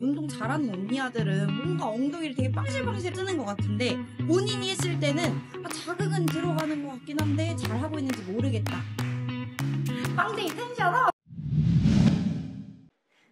운동 잘하는 언니아들은 뭔가 엉덩이를 되게 빵실빵실 뜨는 것 같은데 본인이 했을 때는 자극은 들어가는 것 같긴 한데 잘하고 있는지 모르겠다. 빵댕이 텐션업!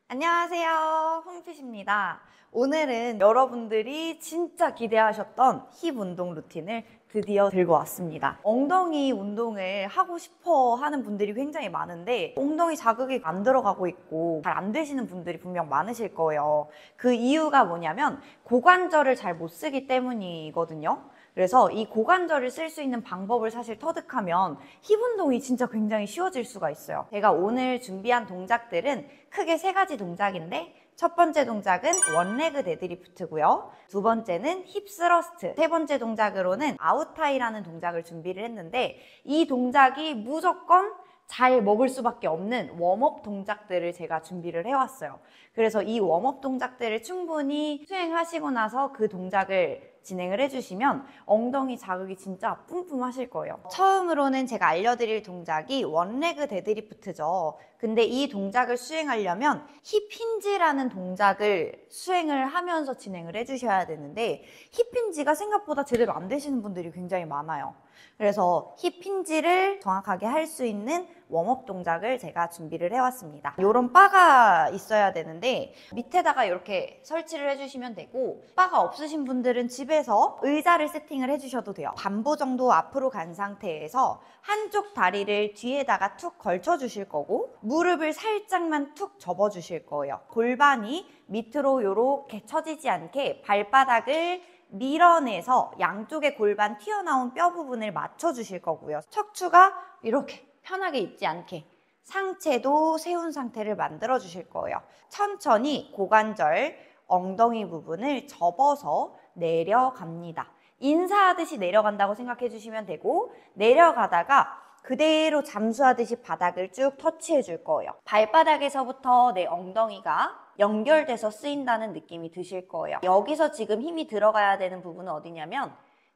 안녕하세요, 홈핏입니다. 오늘은 여러분들이 진짜 기대하셨던 힙 운동 루틴을 드디어 들고 왔습니다. 엉덩이 운동을 하고 싶어 하는 분들이 굉장히 많은데 엉덩이 자극이 안 들어가고 있고 잘 안 되시는 분들이 분명 많으실 거예요. 그 이유가 뭐냐면 고관절을 잘 못 쓰기 때문이거든요. 그래서 이 고관절을 쓸 수 있는 방법을 사실 터득하면 힙 운동이 진짜 굉장히 쉬워질 수가 있어요. 제가 오늘 준비한 동작들은 크게 3가지 동작인데 첫 번째 동작은 원레그 데드리프트고요. 두 번째는 힙 스러스트, 세 번째 동작으로는 아웃타이라는 동작을 준비를 했는데 이 동작이 무조건 잘 먹을 수밖에 없는 웜업 동작들을 제가 준비를 해왔어요. 그래서 이 웜업 동작들을 충분히 수행하시고 나서 그 동작을 진행을 해주시면 엉덩이 자극이 진짜 뿜뿜 하실 거예요. 처음으로는 제가 알려드릴 동작이 원레그 데드리프트죠. 근데 이 동작을 수행하려면 힙 힌지라는 동작을 수행을 하면서 진행을 해주셔야 되는데 힙 힌지가 생각보다 제대로 안 되시는 분들이 굉장히 많아요. 그래서 힙 힌지를 정확하게 할 수 있는 웜업 동작을 제가 준비를 해왔습니다. 이런 바가 있어야 되는데 밑에다가 이렇게 설치를 해주시면 되고 바가 없으신 분들은 집에서 의자를 세팅을 해주셔도 돼요. 반보 정도 앞으로 간 상태에서 한쪽 다리를 뒤에다가 툭 걸쳐 주실 거고 무릎을 살짝만 툭 접어 주실 거예요. 골반이 밑으로 이렇게 처지지 않게 발바닥을 밀어내서 양쪽의 골반 튀어나온 뼈 부분을 맞춰 주실 거고요. 척추가 이렇게 편하게 있지 않게 상체도 세운 상태를 만들어 주실 거예요. 천천히 고관절, 엉덩이 부분을 접어서 내려갑니다. 인사하듯이 내려간다고 생각해 주시면 되고 내려가다가 그대로 잠수하듯이 바닥을 쭉 터치해 줄 거예요. 발바닥에서부터 내 엉덩이가 연결돼서 쓰인다는 느낌이 드실 거예요. 여기서 지금 힘이 들어가야 되는 부분은 어디냐면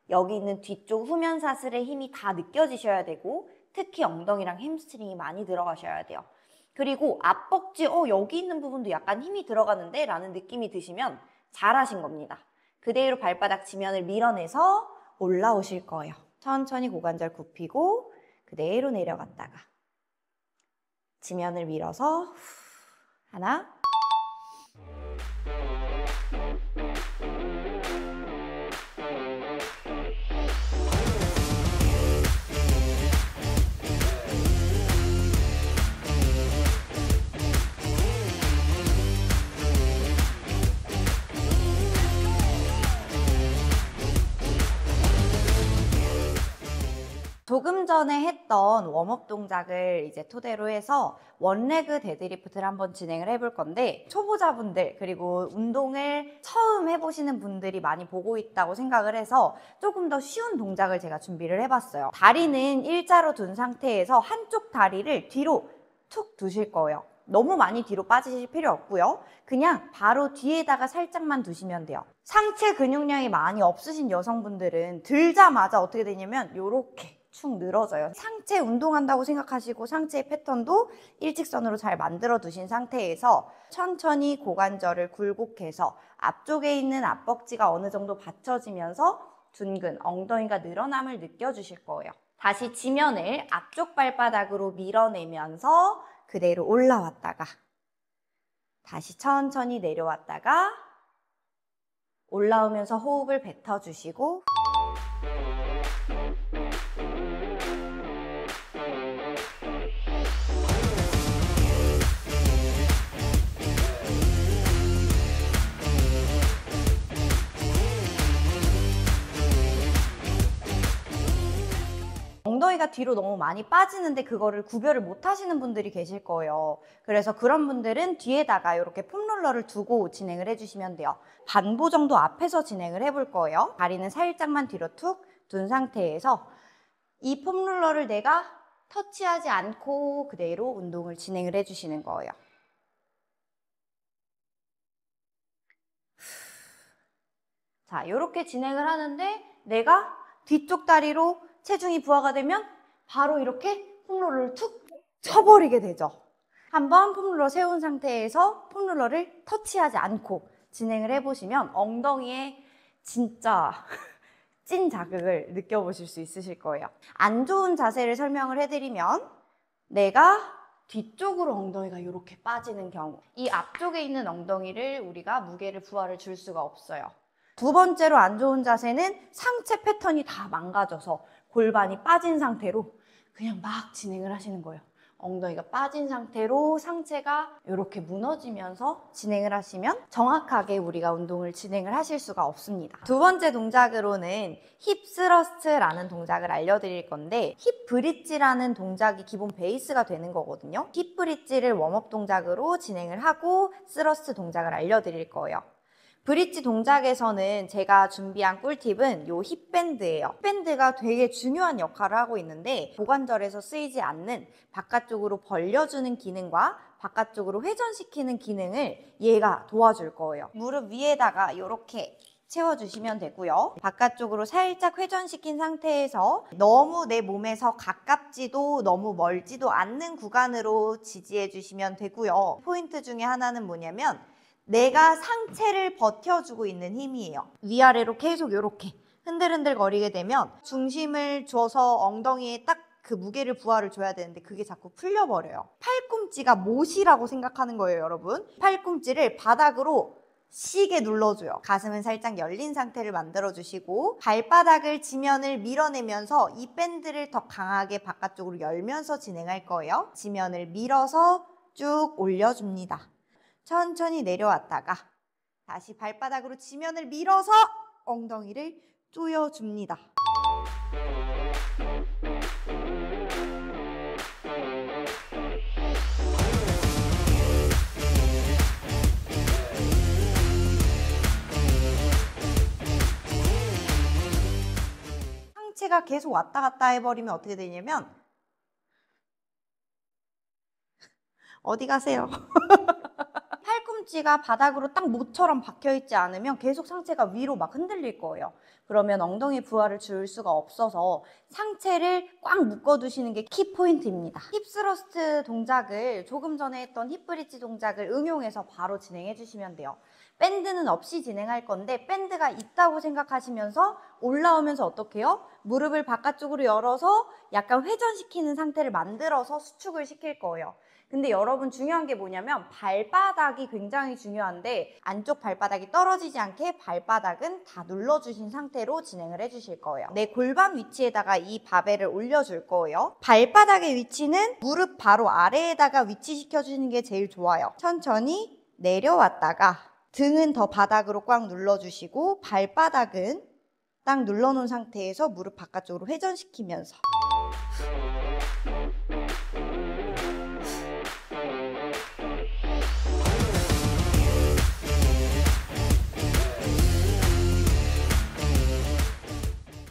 여기 있는 뒤쪽 후면사슬의 힘이 다 느껴지셔야 되고 특히 엉덩이랑 햄스트링이 많이 들어가셔야 돼요. 그리고 앞벅지 여기 있는 부분도 약간 힘이 들어가는데 라는 느낌이 드시면 잘하신 겁니다. 그대로 발바닥 지면을 밀어내서 올라오실 거예요. 천천히 고관절 굽히고 그대로 내려갔다가 지면을 밀어서 하나 조금 전에 했던 웜업 동작을 이제 토대로 해서 원레그 데드리프트를 한번 진행을 해볼 건데 초보자분들 그리고 운동을 처음 해보시는 분들이 많이 보고 있다고 생각을 해서 조금 더 쉬운 동작을 제가 준비를 해봤어요. 다리는 일자로 둔 상태에서 한쪽 다리를 뒤로 툭 두실 거예요. 너무 많이 뒤로 빠지실 필요 없고요. 그냥 바로 뒤에다가 살짝만 두시면 돼요. 상체 근육량이 많이 없으신 여성분들은 들자마자 어떻게 되냐면 이렇게 축 늘어져요. 상체 운동한다고 생각하시고 상체의 패턴도 일직선으로 잘 만들어 두신 상태에서 천천히 고관절을 굴곡해서 앞쪽에 있는 앞벅지가 어느 정도 받쳐지면서 둔근, 엉덩이가 늘어남을 느껴주실 거예요. 다시 지면을 앞쪽 발바닥으로 밀어내면서 그대로 올라왔다가 다시 천천히 내려왔다가 올라오면서 호흡을 뱉어주시고 엉덩이가 뒤로 너무 많이 빠지는데 그거를 구별을 못 하시는 분들이 계실 거예요. 그래서 그런 분들은 뒤에다가 이렇게 폼롤러를 두고 진행을 해주시면 돼요. 반보 정도 앞에서 진행을 해볼 거예요. 다리는 살짝만 뒤로 툭 둔 상태에서 이 폼롤러를 내가 터치하지 않고 그대로 운동을 진행을 해주시는 거예요. 자, 이렇게 진행을 하는데 내가 뒤쪽 다리로 체중이 부하가 되면 바로 이렇게 홈롤러를 툭 쳐버리게 되죠. 한번 폼롤러 세운 상태에서 폼롤러를 터치하지 않고 진행을 해보시면 엉덩이에 진짜 찐 자극을 느껴보실 수 있으실 거예요. 안 좋은 자세를 설명을 해드리면 내가 뒤쪽으로 엉덩이가 이렇게 빠지는 경우, 이 앞쪽에 있는 엉덩이를 우리가 무게를 부하를 줄 수가 없어요. 두 번째로 안 좋은 자세는 상체 패턴이 다 망가져서 골반이 빠진 상태로 그냥 막 진행을 하시는 거예요. 엉덩이가 빠진 상태로 상체가 이렇게 무너지면서 진행을 하시면 정확하게 우리가 운동을 진행을 하실 수가 없습니다. 두 번째 동작으로는 힙 스러스트라는 동작을 알려드릴 건데 힙 브릿지라는 동작이 기본 베이스가 되는 거거든요. 힙 브릿지를 웜업 동작으로 진행을 하고 스러스트 동작을 알려드릴 거예요. 브릿지 동작에서는 제가 준비한 꿀팁은 요 힙밴드예요. 힙밴드가 되게 중요한 역할을 하고 있는데 고관절에서 쓰이지 않는 바깥쪽으로 벌려주는 기능과 바깥쪽으로 회전시키는 기능을 얘가 도와줄 거예요. 무릎 위에다가 이렇게 채워주시면 되고요. 바깥쪽으로 살짝 회전시킨 상태에서 너무 내 몸에서 가깝지도 너무 멀지도 않는 구간으로 지지해 주시면 되고요. 포인트 중에 하나는 뭐냐면 내가 상체를 버텨주고 있는 힘이에요. 위아래로 계속 이렇게 흔들흔들 거리게 되면 중심을 줘서 엉덩이에 딱 그 무게를 부하를 줘야 되는데 그게 자꾸 풀려버려요. 팔꿈치가 못이라고 생각하는 거예요, 여러분. 팔꿈치를 바닥으로 시게 눌러줘요. 가슴은 살짝 열린 상태를 만들어주시고 발바닥을 지면을 밀어내면서 이 밴드를 더 강하게 바깥쪽으로 열면서 진행할 거예요. 지면을 밀어서 쭉 올려줍니다. 천천히 내려왔다가 다시 발바닥으로 지면을 밀어서 엉덩이를 조여줍니다. 상체가 계속 왔다 갔다 해버리면 어떻게 되냐면 어디 가세요? 팔꿈치가 바닥으로 딱 모처럼 박혀있지 않으면 계속 상체가 위로 막 흔들릴 거예요. 그러면 엉덩이 부하를 줄 수가 없어서 상체를 꽉 묶어두시는 게 키포인트입니다. 힙스러스트 동작을 조금 전에 했던 힙브릿지 동작을 응용해서 바로 진행해 주시면 돼요. 밴드는 없이 진행할 건데 밴드가 있다고 생각하시면서 올라오면서 어떻게 해요? 무릎을 바깥쪽으로 열어서 약간 회전시키는 상태를 만들어서 수축을 시킬 거예요. 근데 여러분 중요한 게 뭐냐면 발바닥이 굉장히 중요한데 안쪽 발바닥이 떨어지지 않게 발바닥은 다 눌러주신 상태로 진행을 해주실 거예요. 내 골반 위치에다가 이 바벨을 올려줄 거예요. 발바닥의 위치는 무릎 바로 아래에다가 위치시켜주는 게 제일 좋아요. 천천히 내려왔다가 등은 더 바닥으로 꽉 눌러주시고 발바닥은 딱 눌러놓은 상태에서 무릎 바깥쪽으로 회전시키면서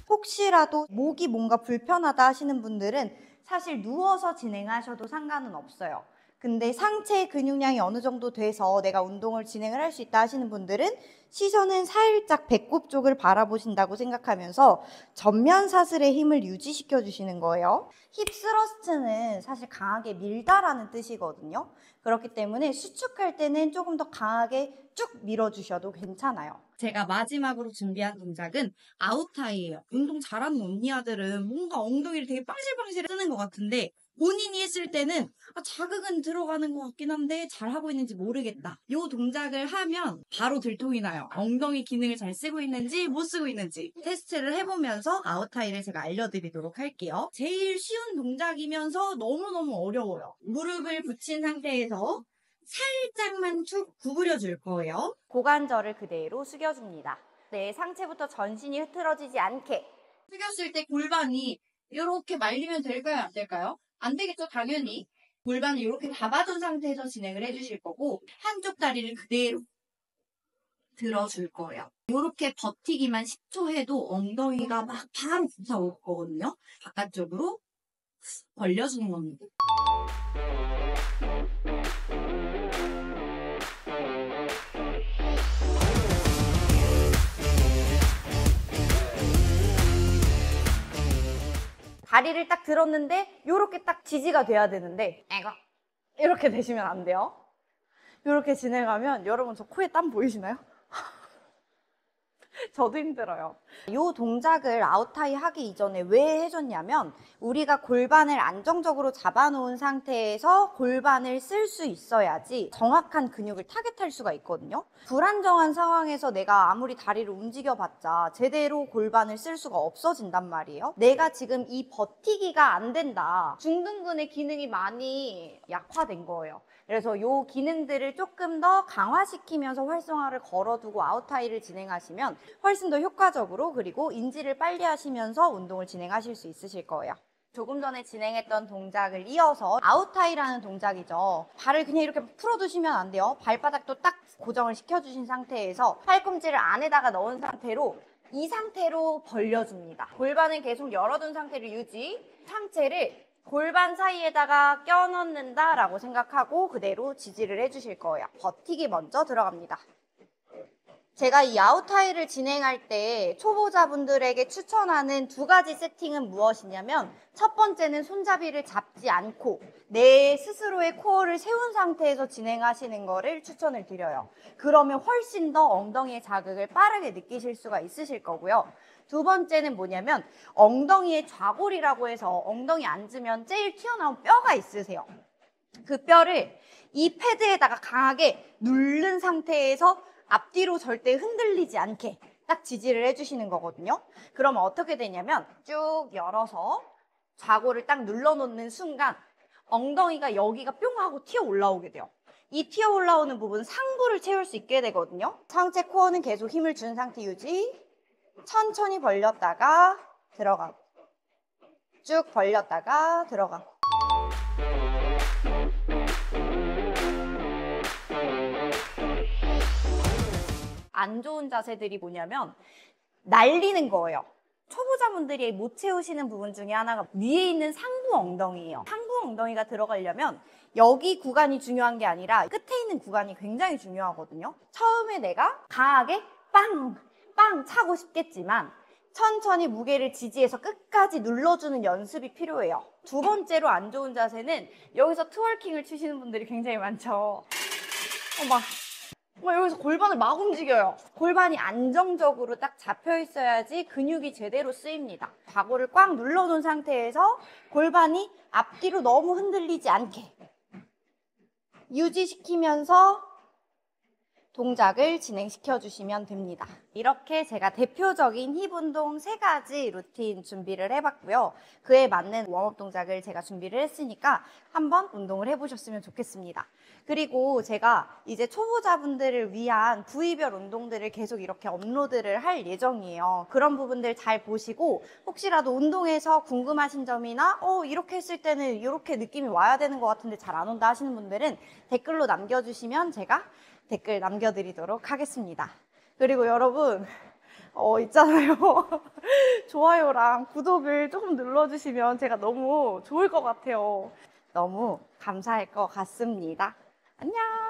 혹시라도 목이 뭔가 불편하다 하시는 분들은 사실 누워서 진행하셔도 상관은 없어요. 근데 상체 근육량이 어느 정도 돼서 내가 운동을 진행을 할 수 있다 하시는 분들은 시선은 살짝 배꼽 쪽을 바라보신다고 생각하면서 전면 사슬의 힘을 유지시켜 주시는 거예요. 힙 스러스트는 사실 강하게 밀다라는 뜻이거든요. 그렇기 때문에 수축할 때는 조금 더 강하게 쭉 밀어주셔도 괜찮아요. 제가 마지막으로 준비한 동작은 아웃타이예요. 운동 잘하는 언니아들은 뭔가 엉덩이를 되게 빵실빵실 쓰는 것 같은데 본인이 했을 때는 자극은 들어가는 것 같긴 한데 잘하고 있는지 모르겠다. 이 동작을 하면 바로 들통이 나요. 엉덩이 기능을 잘 쓰고 있는지 못 쓰고 있는지 테스트를 해보면서 아웃타이를 제가 알려드리도록 할게요. 제일 쉬운 동작이면서 너무너무 어려워요. 무릎을 붙인 상태에서 살짝만 쭉 구부려 줄 거예요. 고관절을 그대로 숙여줍니다. 내 상체부터 전신이 흐트러지지 않게. 숙였을 때 골반이 이렇게 말리면 될까요? 안 될까요? 안 되겠죠, 당연히. 골반을 이렇게 잡아준 상태에서 진행을 해주실 거고 한쪽 다리를 그대로 들어줄 거예요. 이렇게 버티기만 10초 해도 엉덩이가 막 바로 붙어올 거거든요. 바깥쪽으로 벌려주는 겁니다. 다리를 딱 들었는데 이렇게 딱 지지가 돼야 되는데 이렇게 되시면 안 돼요. 이렇게 진행하면 여러분 저 코에 땀 보이시나요? 저도 힘들어요. 이 동작을 아웃타이 하기 이전에 왜 해줬냐면 우리가 골반을 안정적으로 잡아놓은 상태에서 골반을 쓸 수 있어야지 정확한 근육을 타겟할 수가 있거든요. 불안정한 상황에서 내가 아무리 다리를 움직여봤자 제대로 골반을 쓸 수가 없어진단 말이에요. 내가 지금 이 버티기가 안 된다. 중둔근의 기능이 많이 약화된 거예요. 그래서 이 기능들을 조금 더 강화시키면서 활성화를 걸어두고 아웃타이를 진행하시면 훨씬 더 효과적으로 그리고 인지를 빨리 하시면서 운동을 진행하실 수 있으실 거예요. 조금 전에 진행했던 동작을 이어서 아웃타이라는 동작이죠. 발을 그냥 이렇게 풀어두시면 안 돼요. 발바닥도 딱 고정을 시켜주신 상태에서 팔꿈치를 안에다가 넣은 상태로 이 상태로 벌려줍니다. 골반을 계속 열어둔 상태를 유지, 상체를 골반 사이에다가 껴넣는다 라고 생각하고 그대로 지지를 해주실 거예요. 버티기 먼저 들어갑니다. 제가 이 아웃타이를 진행할 때 초보자분들에게 추천하는 2가지 세팅은 무엇이냐면 첫 번째는 손잡이를 잡지 않고 내 스스로의 코어를 세운 상태에서 진행하시는 거를 추천을 드려요. 그러면 훨씬 더 엉덩이의 자극을 빠르게 느끼실 수가 있으실 거고요. 두 번째는 뭐냐면 엉덩이의 좌골이라고 해서 엉덩이 앉으면 제일 튀어나온 뼈가 있으세요. 그 뼈를 이 패드에다가 강하게 누른 상태에서 앞뒤로 절대 흔들리지 않게 딱 지지를 해주시는 거거든요. 그러면 어떻게 되냐면 쭉 열어서 좌골을 딱 눌러놓는 순간 엉덩이가 여기가 뿅 하고 튀어 올라오게 돼요. 이 튀어 올라오는 부분 상부를 채울 수 있게 되거든요. 상체 코어는 계속 힘을 준 상태 유지. 천천히 벌렸다가 들어가고 쭉 벌렸다가 들어가고 안 좋은 자세들이 뭐냐면 날리는 거예요. 초보자분들이 못 채우시는 부분 중에 하나가 위에 있는 상부 엉덩이예요. 상부 엉덩이가 들어가려면 여기 구간이 중요한 게 아니라 끝에 있는 구간이 굉장히 중요하거든요. 처음에 내가 강하게 빵! 차고 싶겠지만 천천히 무게를 지지해서 끝까지 눌러주는 연습이 필요해요. 두 번째로 안 좋은 자세는 여기서 트월킹을 추시는 분들이 굉장히 많죠. 막 여기서 골반을 막 움직여요. 골반이 안정적으로 딱 잡혀 있어야지 근육이 제대로 쓰입니다. 좌골을 꽉 눌러놓은 상태에서 골반이 앞뒤로 너무 흔들리지 않게 유지시키면서 동작을 진행시켜 주시면 됩니다. 이렇게 제가 대표적인 힙 운동 3가지 루틴 준비를 해봤고요. 그에 맞는 웜업 동작을 제가 준비를 했으니까 한번 운동을 해보셨으면 좋겠습니다. 그리고 제가 이제 초보자분들을 위한 부위별 운동들을 계속 이렇게 업로드를 할 예정이에요. 그런 부분들 잘 보시고 혹시라도 운동에서 궁금하신 점이나 이렇게 했을 때는 이렇게 느낌이 와야 되는 것 같은데 잘 안 온다 하시는 분들은 댓글로 남겨주시면 제가 댓글 남겨드리도록 하겠습니다. 그리고 여러분 있잖아요. 좋아요랑 구독을 조금 눌러주시면 제가 너무 좋을 것 같아요. 너무 감사할 것 같습니다. 안녕.